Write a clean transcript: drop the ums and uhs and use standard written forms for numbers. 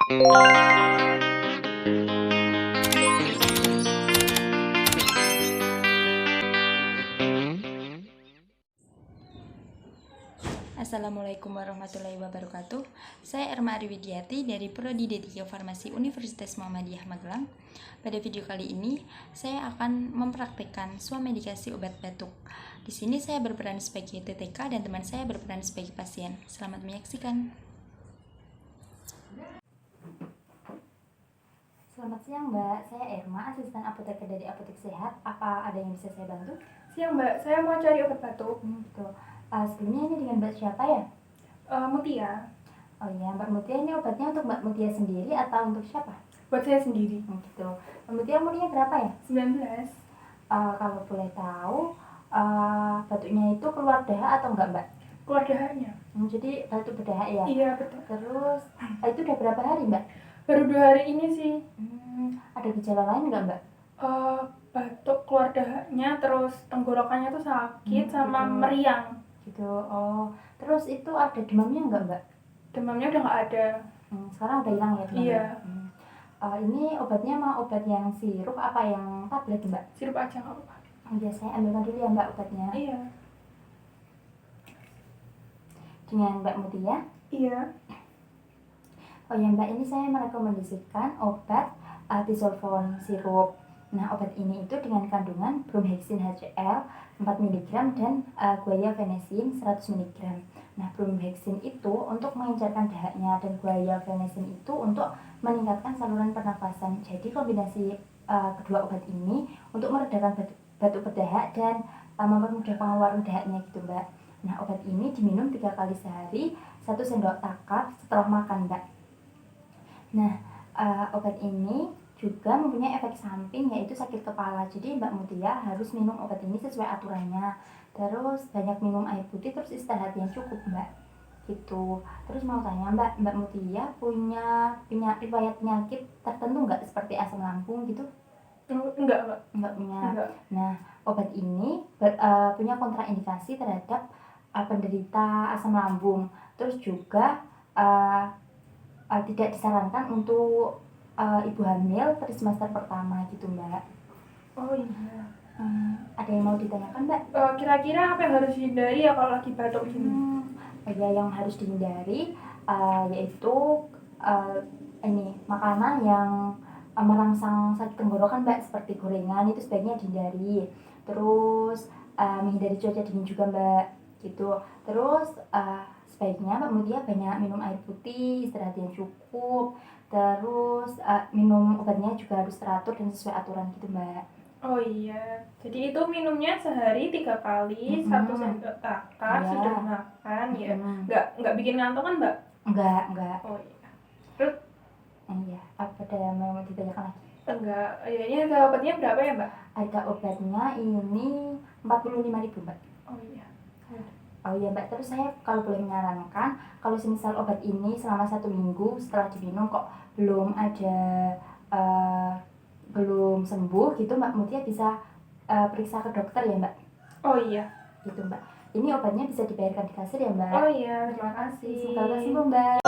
Assalamualaikum warahmatullahi wabarakatuh. Saya Erma Ariwidiati dari Prodi D3 Farmasi Universitas Muhammadiyah Magelang. Pada video kali ini, saya akan mempraktikkan swamedikasi obat batuk. Di sini saya berperan sebagai TTK dan teman saya berperan sebagai pasien. Selamat menyaksikan. Selamat siang Mbak, saya Erma, asisten apoteker dari Apotek Sehat. Apa ada yang bisa saya bantu? Siang Mbak, saya mau cari obat batuk. Betul. Sebelumnya ini dengan Mbak siapa ya? Mutia. Oh iya, Mbak Mutia, ini obatnya untuk Mbak Mutia sendiri atau untuk siapa? Buat saya sendiri. Gitu. Mbak Mutia umurnya berapa ya? 19. Kalau boleh tahu, batuknya itu keluar dahak atau enggak Mbak? Keluar dahaknya. Jadi batuk berdahak ya? Iya betul. Terus itu udah berapa hari Mbak? Baru 2 hari ini sih. Ada gejala lain enggak Mbak? Batuk keluar dahaknya, terus tenggorokannya tuh sakit sama gitu. meriang. Gitu. Oh, terus itu ada demamnya enggak Mbak? Demamnya udah nggak ada. Sekarang udah hilang ya demamnya? Iya. Ini obatnya mau obat yang sirup apa yang tablet Mbak? Sirup aja nggak apa-apa. Ya, saya ambilkan dulu ya Mbak obatnya. Iya. Dengan Mbak Mutia? Iya. Oh ya Mbak, ini saya merekomendasikan obat Tisolfon sirup. Nah, obat ini itu dengan kandungan bromhexin HCl 4 mg dan guaifenesin 100 mg. Nah, bromhexin itu untuk mengencerkan dahaknya dan guaifenesin itu untuk meningkatkan saluran pernafasan. Jadi kombinasi kedua obat ini untuk meredakan batuk berdahak dan mempermudah pengeluaran dahaknya gitu Mbak. Nah, obat ini diminum 3 kali sehari, 1 sendok takar setelah makan Mbak. Nah, obat ini juga mempunyai efek samping yaitu sakit kepala. Jadi Mbak Mutia harus minum obat ini sesuai aturannya. Terus banyak minum air putih, terus istirahat yang cukup Mbak. Gitu. Terus mau tanya Mbak Mutia punya riwayat penyakit tertentu nggak seperti asam lambung gitu? Enggak Mbak. Enggak punya. Enggak. Nah, obat ini punya kontraindikasi terhadap penderita asam lambung. Terus juga tidak disarankan untuk ibu hamil trimester pertama gitu Mbak. Oh iya. Ada yang mau ditanyakan Mbak? Kira-kira apa yang harus dihindari ya kalau lagi batuk ini? Ya, yang harus dihindari yaitu ini makanan yang merangsang sakit tenggorokan Mbak, seperti gorengan itu sebaiknya dihindari. Terus menghindari cuaca dingin juga Mbak, gitu. Terus sebaiknya Mbak Mutia banyak minum air putih, istirahat yang cukup. Terus minum obatnya juga harus teratur dan sesuai aturan gitu Mbak. Oh iya, jadi itu minumnya sehari 3 kali, 1 sendok takar, Iya. sudah makan ya. Nggak bikin ngantuk kan Mbak? Enggak. Oh iya. Terus? Iya, apa ada yang mau ditanyakan lagi? Enggak, ya ini harga obatnya berapa ya Mbak? Harga obatnya ini 45.000 Mbak. Oh iya. Oh iya Mbak, terus saya kalau boleh menyarankan, kalau semisal obat ini selama 1 minggu setelah diminum kok belum ada belum sembuh gitu, Mbak Mutia bisa periksa ke dokter ya Mbak. Oh iya. Gitu Mbak. Ini obatnya bisa dibayarkan di kasir ya Mbak. Oh iya, terima kasih. Semoga sembuh Mbak.